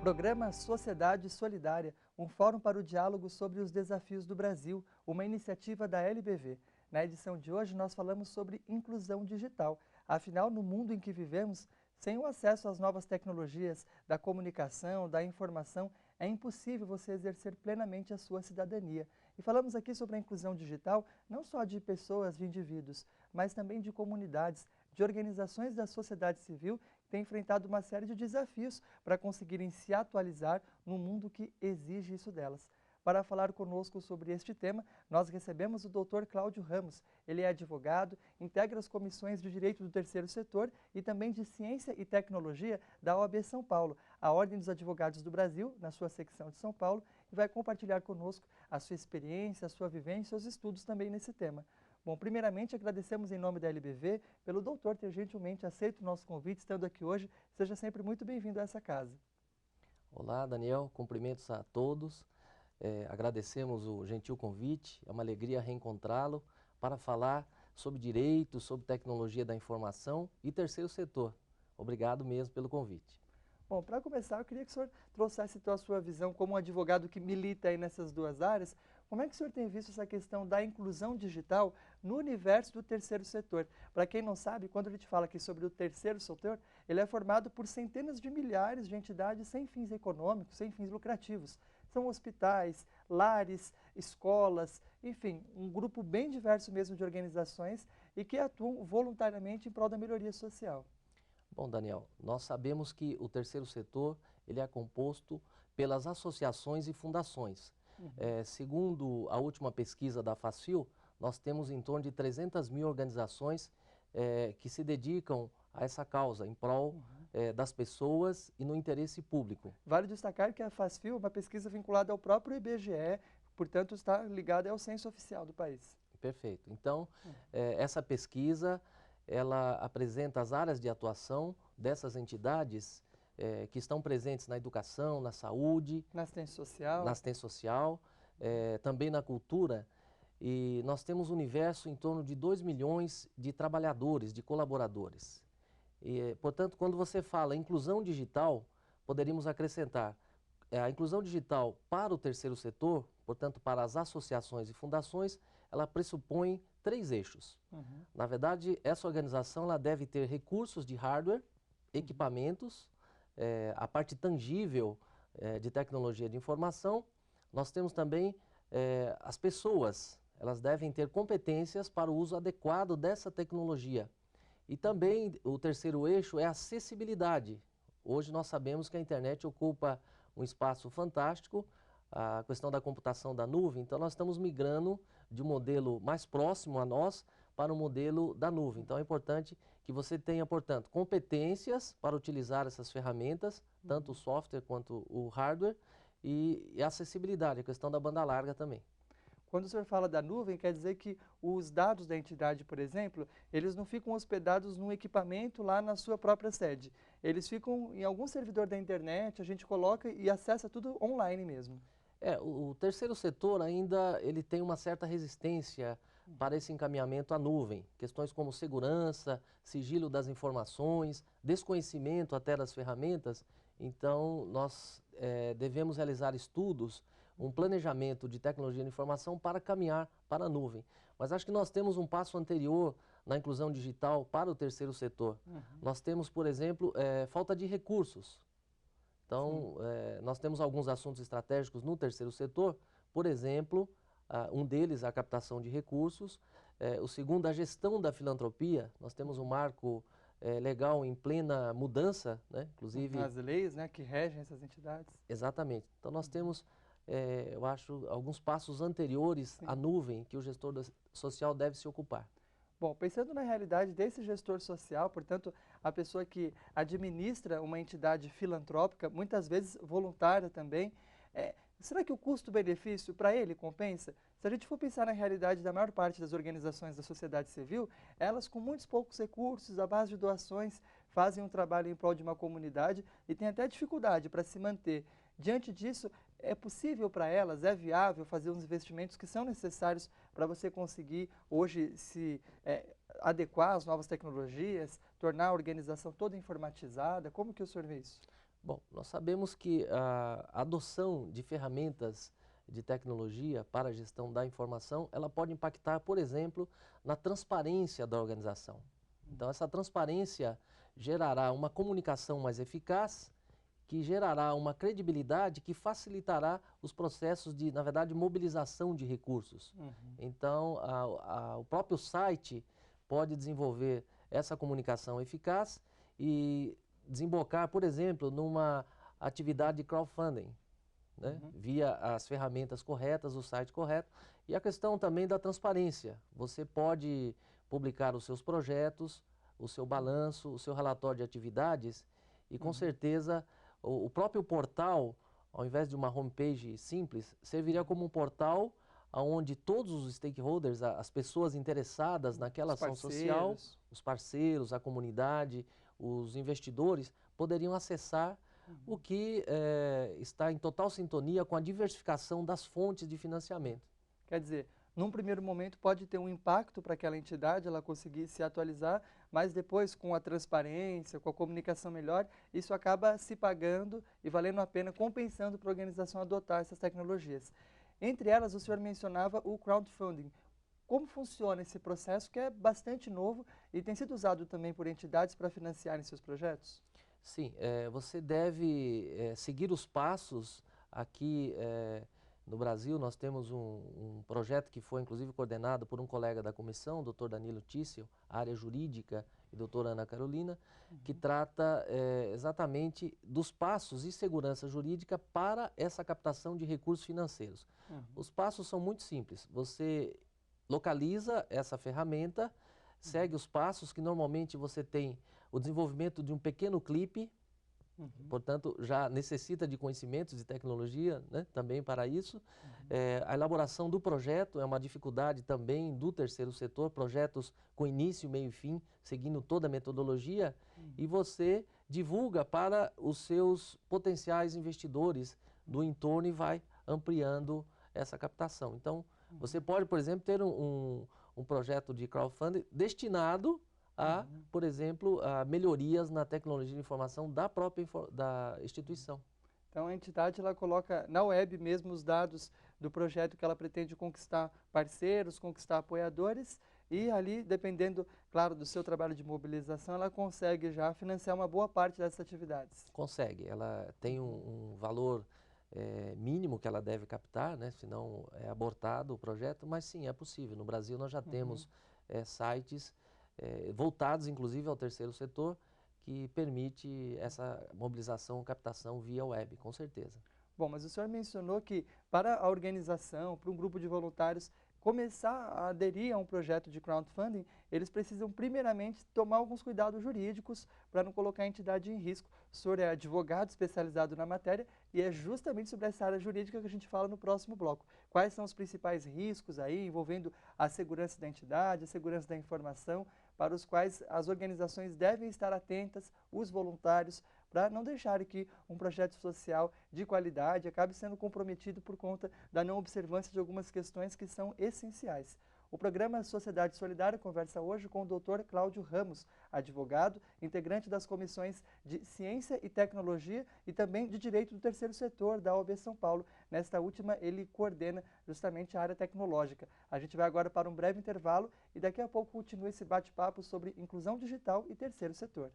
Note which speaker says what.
Speaker 1: Programa Sociedade Solidária, um fórum para o diálogo sobre os desafios do Brasil, uma iniciativa da LBV. Na edição de hoje nós falamos sobre inclusão digital. Afinal, no mundo em que vivemos, sem o acesso às novas tecnologias da comunicação, da informação, é impossível você exercer plenamente a sua cidadania. E falamos aqui sobre a inclusão digital, não só de pessoas, de indivíduos, mas também de comunidades, de organizações da sociedade civil que têm enfrentado uma série de desafios para conseguirem se atualizar num mundo que exige isso delas. Para falar conosco sobre este tema, nós recebemos o Dr. Cláudio Ramos. Ele é advogado, integra as comissões de Direito do Terceiro Setor e também de Ciência e Tecnologia da OAB São Paulo, a Ordem dos Advogados do Brasil, na sua secção de São Paulo, e vai compartilhar conosco a sua experiência, a sua vivência e seus estudos também nesse tema. Bom, primeiramente agradecemos em nome da LBV pelo doutor ter gentilmente aceito o nosso convite, estando aqui hoje. Seja sempre muito bem-vindo a essa casa.
Speaker 2: Olá, Daniel, cumprimentos a todos. Agradecemos o gentil convite, é uma alegria reencontrá-lo para falar sobre direito, sobre tecnologia da informação e terceiro setor. Obrigado mesmo pelo convite.
Speaker 1: Bom, para começar, eu queria que o senhor trouxesse então a sua visão como um advogado que milita aí nessas duas áreas. Como é que o senhor tem visto essa questão da inclusão digital no universo do terceiro setor? Para quem não sabe, quando a gente fala aqui sobre o terceiro setor, ele é formado por centenas de milhares de entidades sem fins econômicos, sem fins lucrativos. São hospitais, lares, escolas, enfim, um grupo bem diverso mesmo de organizações e que atuam voluntariamente em prol da melhoria social.
Speaker 2: Bom, Daniel, nós sabemos que o terceiro setor ele é composto pelas associações e fundações. Segundo a última pesquisa da Facil, nós temos em torno de 300 mil organizações que se dedicam a essa causa, em prol das pessoas e no interesse público.
Speaker 1: Vale destacar que a Facil é uma pesquisa vinculada ao próprio IBGE, portanto está ligada ao censo oficial do país.
Speaker 2: Perfeito. Então, essa pesquisa ela apresenta as áreas de atuação dessas entidades que estão presentes na educação, na saúde,
Speaker 1: Na assistência social,
Speaker 2: também na cultura. E nós temos um universo em torno de 2 milhões de trabalhadores, de colaboradores. E, portanto, quando você fala inclusão digital, poderíamos acrescentar a inclusão digital para o terceiro setor, portanto, para as associações e fundações, ela pressupõe 3 eixos. Na verdade, essa organização ela deve ter recursos de hardware, equipamentos, a parte tangível de tecnologia de informação. Nós temos também as pessoas, elas devem ter competências para o uso adequado dessa tecnologia. E também o terceiro eixo é a acessibilidade. Hoje nós sabemos que a internet ocupa um espaço fantástico, a questão da computação da nuvem, então nós estamos migrando de um modelo mais próximo a nós para o modelo da nuvem. Então é importante que você tenha, portanto, competências para utilizar essas ferramentas, tanto o software quanto o hardware, e acessibilidade, a questão da banda larga também.
Speaker 1: Quando o senhor fala da nuvem, quer dizer que os dados da entidade, por exemplo, eles não ficam hospedados num equipamento lá na sua própria sede. Eles ficam em algum servidor da internet, a gente coloca e acessa tudo online mesmo.
Speaker 2: O terceiro setor ainda ele tem uma certa resistência para esse encaminhamento à nuvem. Questões como segurança, sigilo das informações, desconhecimento até das ferramentas. Então, nós devemos realizar estudos, um planejamento de tecnologia de informação para caminhar para a nuvem. Mas acho que nós temos um passo anterior na inclusão digital para o terceiro setor. Nós temos, por exemplo, falta de recursos. Então, nós temos alguns assuntos estratégicos no terceiro setor, por exemplo, um deles a captação de recursos, o segundo a gestão da filantropia. Nós temos um marco legal em plena mudança, né? Inclusive...
Speaker 1: As leis, né, que regem essas entidades.
Speaker 2: Exatamente. Então nós temos, eu acho, alguns passos anteriores à nuvem que o gestor social deve se ocupar.
Speaker 1: Bom, pensando na realidade desse gestor social, portanto, a pessoa que administra uma entidade filantrópica, muitas vezes voluntária também, será que o custo-benefício para ele compensa? Se a gente for pensar na realidade da maior parte das organizações da sociedade civil, elas com muitos poucos recursos, à base de doações, fazem um trabalho em prol de uma comunidade e têm até dificuldade para se manter. Diante disso, é possível para elas, é viável fazer os investimentos que são necessários para você conseguir hoje se adequar às novas tecnologias, tornar a organização toda informatizada? Como que o senhor vê isso?
Speaker 2: Bom, nós sabemos que a adoção de ferramentas de tecnologia para a gestão da informação, ela pode impactar, por exemplo, na transparência da organização. Então, essa transparência gerará uma comunicação mais eficaz, que gerará uma credibilidade que facilitará os processos de, na verdade, mobilização de recursos. Então, o próprio site pode desenvolver essa comunicação eficaz e desembocar, por exemplo, numa atividade de crowdfunding, né? Via as ferramentas corretas, o site correto. E a questão também da transparência. Você pode publicar os seus projetos, o seu balanço, o seu relatório de atividades e, com certeza, o próprio portal, ao invés de uma homepage simples, serviria como um portal onde todos os stakeholders, as pessoas interessadas naquela ação social, os parceiros, a comunidade, os investidores, poderiam acessar o que está em total sintonia com a diversificação das fontes de financiamento.
Speaker 1: Quer dizer, num primeiro momento pode ter um impacto para aquela entidade, ela conseguir se atualizar, mas depois com a transparência, com a comunicação melhor, isso acaba se pagando e valendo a pena, compensando para a organização adotar essas tecnologias. Entre elas, o senhor mencionava o crowdfunding. Como funciona esse processo, que é bastante novo e tem sido usado também por entidades para financiarem seus projetos?
Speaker 2: Sim, você deve seguir os passos aqui no Brasil. Nós temos um projeto que foi inclusive coordenado por um colega da comissão, o Dr. Danilo Tício, área jurídica, e doutora Ana Carolina, que trata exatamente dos passos e segurança jurídica para essa captação de recursos financeiros. Os passos são muito simples. Você localiza essa ferramenta, segue os passos que normalmente você tem o desenvolvimento de um pequeno clipe, portanto, já necessita de conhecimentos de tecnologia, né, também para isso. A elaboração do projeto é uma dificuldade também do terceiro setor, projetos com início, meio e fim, seguindo toda a metodologia, e você divulga para os seus potenciais investidores do entorno e vai ampliando essa captação. Então, você pode, por exemplo, ter um projeto de crowdfunding destinado a, por exemplo, a melhorias na tecnologia de informação da própria da instituição.
Speaker 1: Então a entidade ela coloca na web mesmo os dados do projeto que ela pretende conquistar parceiros, conquistar apoiadores e ali, dependendo, claro, do seu trabalho de mobilização, ela consegue já financiar uma boa parte dessas atividades.
Speaker 2: Consegue, ela tem um valor mínimo que ela deve captar, né? Senão é abortado o projeto, mas sim, é possível. No Brasil nós já temos sites voltados inclusive ao terceiro setor, que permite essa mobilização, captação via web, com certeza.
Speaker 1: Bom, mas o senhor mencionou que para a organização, para um grupo de voluntários começar a aderir a um projeto de crowdfunding, eles precisam primeiramente tomar alguns cuidados jurídicos para não colocar a entidade em risco. O senhor é advogado especializado na matéria e é justamente sobre essa área jurídica que a gente fala no próximo bloco. Quais são os principais riscos aí envolvendo a segurança da entidade, a segurança da informação, para os quais as organizações devem estar atentas, os voluntários, para não deixarem que um projeto social de qualidade acabe sendo comprometido por conta da não observância de algumas questões que são essenciais. O programa Sociedade Solidária conversa hoje com o Dr. Cláudio Ramos, advogado, integrante das comissões de Ciência e Tecnologia e também de Direito do Terceiro Setor da OAB São Paulo. Nesta última, ele coordena justamente a área tecnológica. A gente vai agora para um breve intervalo e daqui a pouco continua esse bate-papo sobre inclusão digital e terceiro setor.